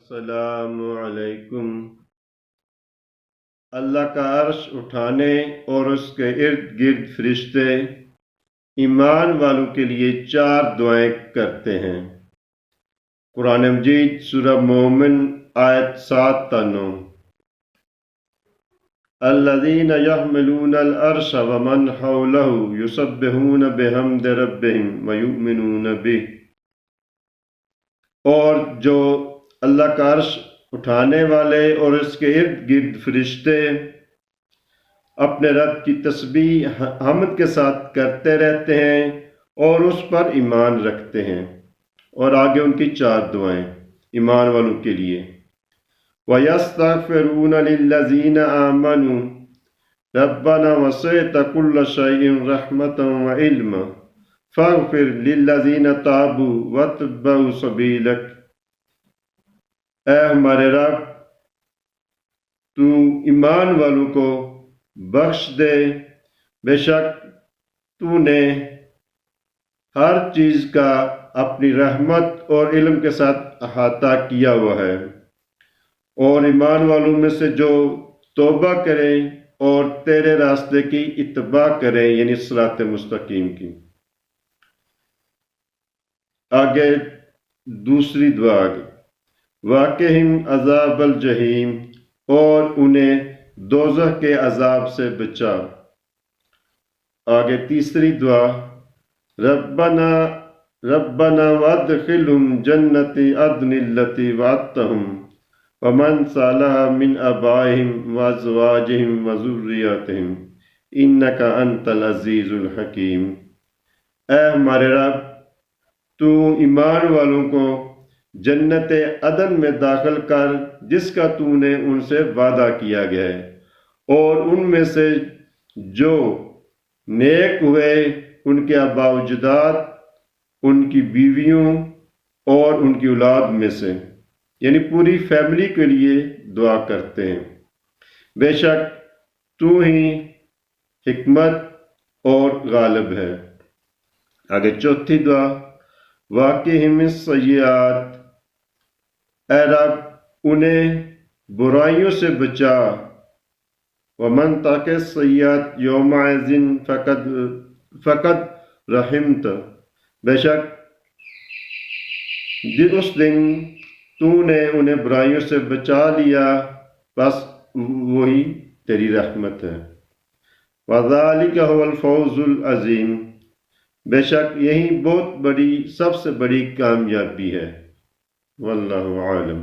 السلام علیکم۔ اللہ کا عرش اٹھانے اور اس کے ارد گرد فرشتے ایمان والوں کے لیے 4 دعائیں کرتے ہیں۔ قرآن مجید سورہ مومن آیت 7 تا 9۔ الذین یحملون العرش ومن حولہ یسبحون بحمد ربہم ویؤمنون بہ، اور جو اللہ کا عرش اٹھانے والے اور اس کے ارد گرد فرشتے اپنے رب کی تسبیح حمد کے ساتھ کرتے رہتے ہیں اور اس پر ایمان رکھتے ہیں۔ اور آگے ان کی 4 دعائیں ایمان والوں کے لیے۔ وَيَسْتَغْفِرُونَ لِلَّذِينَ آمَنُوا رَبَّنَا وَسِعْتَ كُلَّ شَيْءٍ رَحْمَةً وَعِلْمًا فَاغْفِرْ لِلَّذِينَ تَابُوا وَاتَّبَعُوا سَبِيلَكَ۔ اے ہمارے رب، تو ایمان والوں کو بخش دے، بے شک تو نے ہر چیز کا اپنی رحمت اور علم کے ساتھ احاطہ کیا ہوا ہے، اور ایمان والوں میں سے جو توبہ کریں اور تیرے راستے کی اتباع کریں، یعنی صراط مستقیم کی۔ آگے دوسری دعا، واقعہم عذاب الجحیم، اور انہیں دوزخ کے عذاب سے بچا۔ آگے تیسری دعا، ربنا وادخلہم جنت عدن التی وعدتہم ومن صلح من آبائہم وازواجہم وذریاتہم انک انت العزیز الحکیم۔ اے ہمارے رب، تو ایمان والوں کو جنت عدن میں داخل کر جس کا تو نے ان سے وعدہ کیا گیا ہے، اور ان میں سے جو نیک ہوئے ان کے آباء و اجداد، ان کی بیویوں اور ان کی اولاد میں سے، یعنی پوری فیملی کے لیے دعا کرتے ہیں۔ بے شک تو ہی حکمت اور غالب ہے۔ آگے چوتھی دعا، واقعہم السیئات، اے رب انہیں برائیوں سے بچا، ومن تق السیئات یومئذ فقد رحمت، بے شک اس دن تو نے انہیں برائیوں سے بچا لیا، بس وہی تیری رحمت ہے۔ وذالک هو الفوز العظیم، بے شک یہی بہت بڑی، سب سے بڑی کامیابی ہے۔ واللہ عالم۔